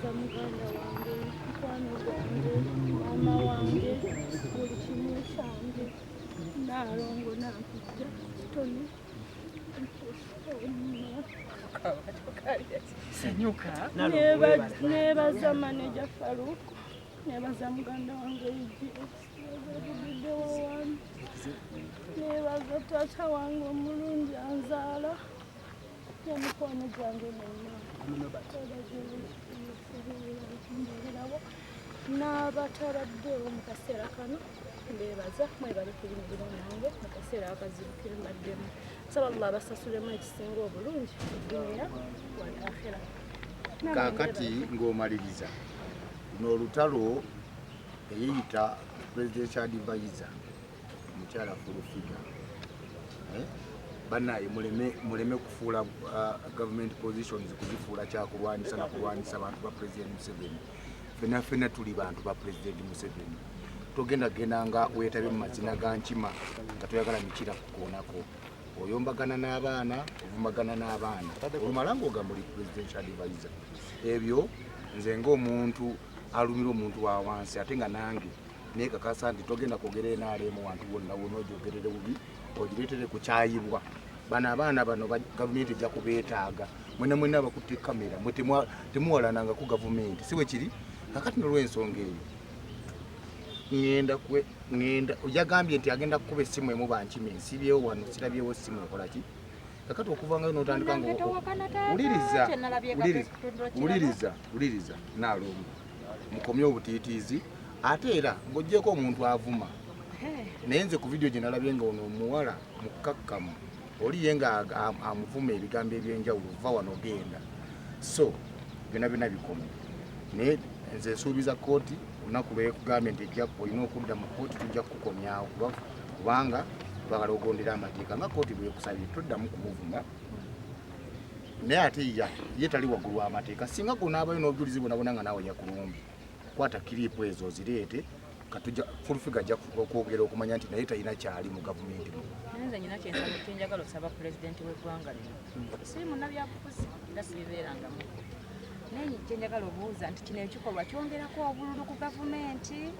nebaza muganda wange mukwano gwange mama wange buli kimu kyange naalongo nampijja kitone nebaza maneja Faruku nebaza muganda wange nebaza taata wange omulungi anzaala nemukwano gwange n'abatabaddewo mu kaseera kano mbebaza mwebalekera emirimu nange mu kaseera akazibu ke mbaddemu nsaba Allah abasasulemu ekisinga obulungi eddunya wal akhira. Kaakati ng'omaliriza n'olutalo eyiyita presidential advisor mukyala Fulufiga banaye muleme kufuula government positions kuzifuula kyakulwanisa na kulwanisa bantu ba President Museveni. Fena tuli bantu ba President Museveni. Togenda nga weetabe mu mazina ga nkima nga toyagala mikira kukoonako. Oyombagana n'abaana ovumagana n'abaana olumala ng'ogamba oli presidential advisor. Ebyo nze ng'omuntu alumira omuntu wa wansi ate nga nange neekakasa nti togenda kwogera NRM wantu wonna wonna ogyogerere bubi ogireetere ku kyayibwa. Bano abaana bano gavumenti ejja kubeetaaga mwena abakutte kamera mwe temuwalananga ku gavumenti si bwe kiri. Kakati n'olw'ensonga eyo ngenda yagambye nti agenda kukuba essimu emu bankime nsibyewo wano sirabyewo essimu ekola ki. Kakati okuvangayo n'otandika uliriza naalongo mukomye obutiitiizi ate era ng'oggyeko omuntu avuma naye nze ku vidiyo gye nalabye nga ono omuwala mukkakkamu oliye nga amuvuma ebigambo ebyenjawulo va wano ogenda so byonna bikomye naye nze nsuubiza kooti olunaku lwekugambye nti olina okudda mu kooti tujja kukukomyawo kubanga twagala ogondera amateeka nga kooti bwekusabye toddamu kumuvuma naye ate ye tali waggulu w'amateeka singa gonaabayo n'obujulizi bwonabona nga naawe yakulumbi kwata kiriipu ezo zireete katujja Fulufiga ajja kwogera okumanya nti naye talina kyali mu gavumenti mu. Nze nyina kyenjagala osaba pulezidenti w'eggwanga lino siri munnabyabufuzi era sibibeerangamu naye kyenjagala obuuza nti kino ekikolwa kyongerako obululu ku gavumenti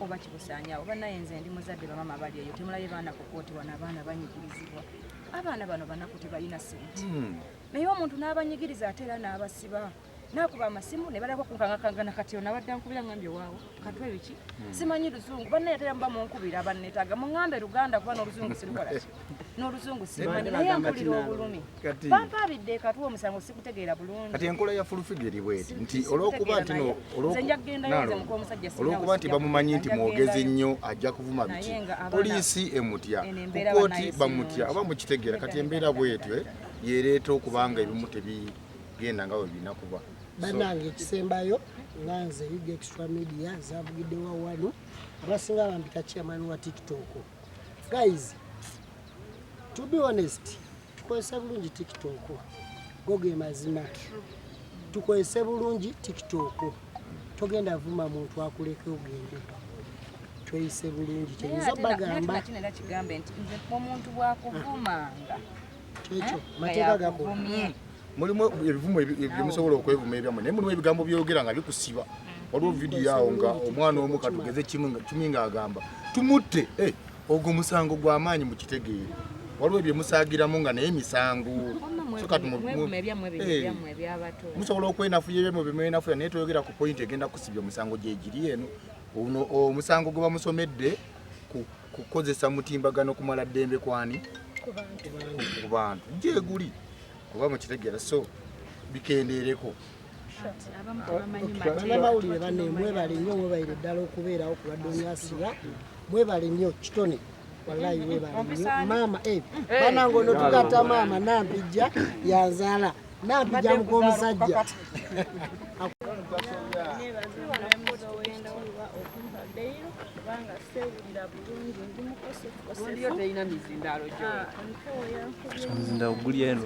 oba kibusaanyaawo. Oba naye nze ndi muzadde bamama bali eyo temulabye baana ku kooti wano abaana banyigirizibwa. Abaana bano banaku tebalina ssente naye omuntu n'abanyigiriza ate era n'abasiba nakuba amasimu ne balaba kunkangakangana kati onabadde nkubira ngambye waawo katwe biki simanyi luzungu banne yatera mba munkubira bannetaaga muŋŋambe Luganda kuba n'oluzungu sirukola ki n'oluzungu simanyi naye mpulira obulumi bampaabidde katwa omusango sikutegeera bulungi. Kati enkola ya Fulufiga eri bweti nti olw'okuba nti bamumanyi nti mwogezi nnyo ajja kuvuma biki poliisi emutya kukooti bamutya aba mukitegeera kati embeera bwetyo yereeta okubanga ebimu tebigenda nga bwe birina kuba. Banange ekisembayo nga nze Yuga Extra Media zavugidde wawano abasinga bambika chairman wa TikTok. Guys, to be honest, tukozesa bulungi TikTok. Goge mazima. Tukozesa bulungi TikTok. Togenda vuma muntu akuleke ogende. Tweyise bulungi kyeyinza bagamba. Kinera kigambe nti omuntu bwakuvumanga. Kyekyo mateeka gakomye. Mulimu ebivumo ebyemusobola okwevuma ebyammwe naye mulimu ebigambo byogera nga bikusiba. Waliwo vidiyo awo nga omwana omu katugeze kimi ng'agamba tumutte ogwo musango gw'amaanyi mu kitegeere. Waliwo ebyemusaagiramu nga naye misango musobola okwenafuya ebyamwe bimwenafuya naye toyogera ku pointi egenda kusibya omusango gyegiri eno. Ono omusango gwe bamusomedde kukozesa mutimbagano kumala ddembe kwani ku bantu gyeguli kuba mukitegeera so bikendeereko. Bannamawulire banne mwebale nnyo mwebalire ddala okubeerawo ku lwadde Asiya mwebale nnyo kitone wallahi mwebale nnyo maama banange ono tukata maama nampijja yanzaala nampijja muk'omusajja Nzinda ogulya eno.